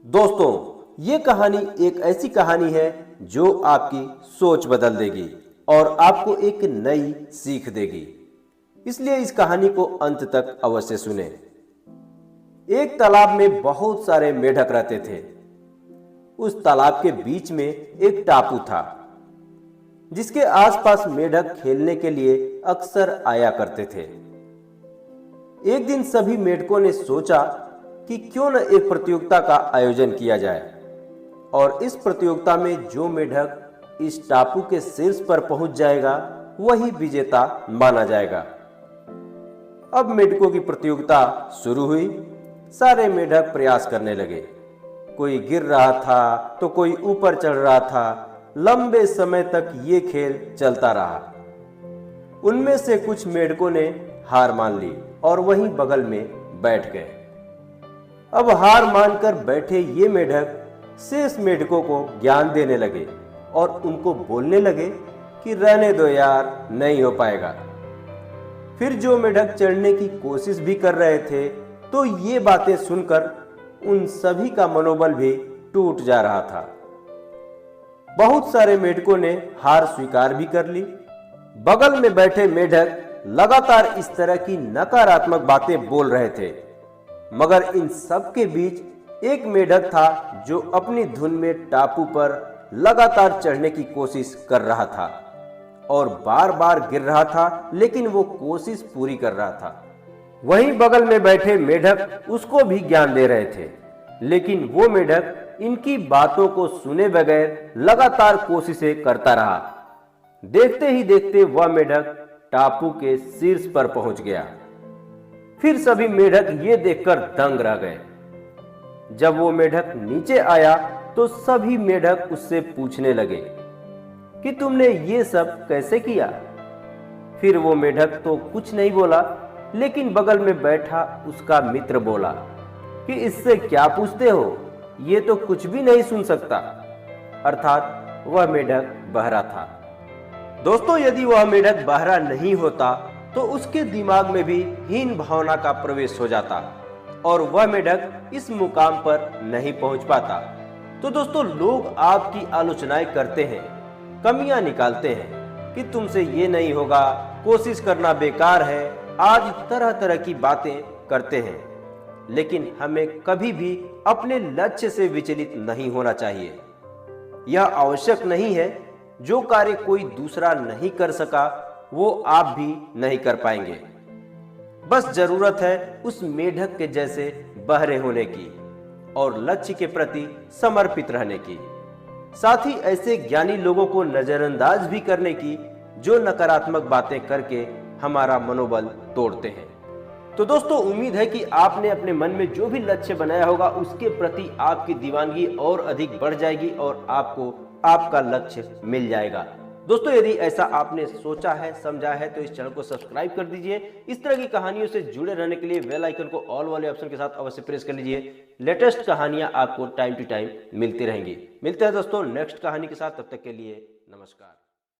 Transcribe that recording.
दोस्तों, ये कहानी एक ऐसी कहानी है जो आपकी सोच बदल देगी और आपको एक नई सीख देगी। इसलिए इस कहानी को अंत तक अवश्य सुने। एक तालाब में बहुत सारे मेढक रहते थे। उस तालाब के बीच में एक टापू था जिसके आसपास मेढक खेलने के लिए अक्सर आया करते थे। एक दिन सभी मेढकों ने सोचा कि क्यों न एक प्रतियोगिता का आयोजन किया जाए और इस प्रतियोगिता में जो मेढक इस टापू के शीर्ष पर पहुंच जाएगा वही विजेता माना जाएगा। अब मेढकों की प्रतियोगिता शुरू हुई। सारे मेढक प्रयास करने लगे। कोई गिर रहा था तो कोई ऊपर चढ़ रहा था। लंबे समय तक ये खेल चलता रहा। उनमें से कुछ मेढकों ने हार मान ली और वहीं बगल में बैठ गए। अब हार मानकर बैठे ये मेढक शेष मेढकों को ज्ञान देने लगे और उनको बोलने लगे कि रहने दो यार, नहीं हो पाएगा। फिर जो मेढक चढ़ने की कोशिश भी कर रहे थे तो ये बातें सुनकर उन सभी का मनोबल भी टूट जा रहा था। बहुत सारे मेढकों ने हार स्वीकार भी कर ली। बगल में बैठे मेढक लगातार इस तरह की नकारात्मक बातें बोल रहे थे, मगर इन सब के बीच एक मेढक था जो अपनी धुन में टापू पर लगातार चढ़ने की कोशिश कर रहा था और बार बार गिर रहा था, लेकिन वो कोशिश पूरी कर रहा था। वहीं बगल में बैठे मेढक उसको भी ज्ञान दे रहे थे, लेकिन वो मेढक इनकी बातों को सुने बगैर लगातार कोशिशें करता रहा। देखते ही देखते वह मेढक टापू के शीर्ष पर पहुंच गया। फिर सभी मेढक ये देखकर दंग रह गए। जब वो मेढक नीचे आया तो सभी मेढक उससे पूछने लगे कि तुमने ये सब कैसे किया। फिर वो मेढक तो कुछ नहीं बोला, लेकिन बगल में बैठा उसका मित्र बोला कि इससे क्या पूछते हो, ये तो कुछ भी नहीं सुन सकता। अर्थात वह मेढक बहरा था। दोस्तों, यदि वह मेढक बहरा नहीं होता तो उसके दिमाग में भी हीन भावना का प्रवेश हो जाता और वह मेढक इस मुकाम पर नहीं पहुंच पाता। तो दोस्तों, लोग आपकी आलोचनाएं करते हैं, कमियां निकालते हैं कि तुमसे ये नहीं होगा, कोशिश करना बेकार है, आज तरह तरह की बातें करते हैं। लेकिन हमें कभी भी अपने लक्ष्य से विचलित नहीं होना चाहिए। यह आवश्यक नहीं है जो कार्य कोई दूसरा नहीं कर सका वो आप भी नहीं कर पाएंगे। बस जरूरत है उस मेढक के जैसे बहरे होने की और लक्ष्य के प्रति समर्पित रहने की। साथ ही ऐसे ज्ञानी लोगों को नजरअंदाज भी करने की जो नकारात्मक बातें करके हमारा मनोबल तोड़ते हैं। तो दोस्तों, उम्मीद है कि आपने अपने मन में जो भी लक्ष्य बनाया होगा उसके प्रति आपकी दीवानगी और अधिक बढ़ जाएगी और आपको आपका लक्ष्य मिल जाएगा। दोस्तों, यदि ऐसा आपने सोचा है, समझा है, तो इस चैनल को सब्सक्राइब कर दीजिए। इस तरह की कहानियों से जुड़े रहने के लिए बेल आइकन को ऑल वाले ऑप्शन के साथ अवश्य प्रेस कर लीजिए। लेटेस्ट कहानियां आपको टाइम टू टाइम मिलती रहेंगी। मिलते हैं दोस्तों नेक्स्ट कहानी के साथ, तब तक के लिए नमस्कार।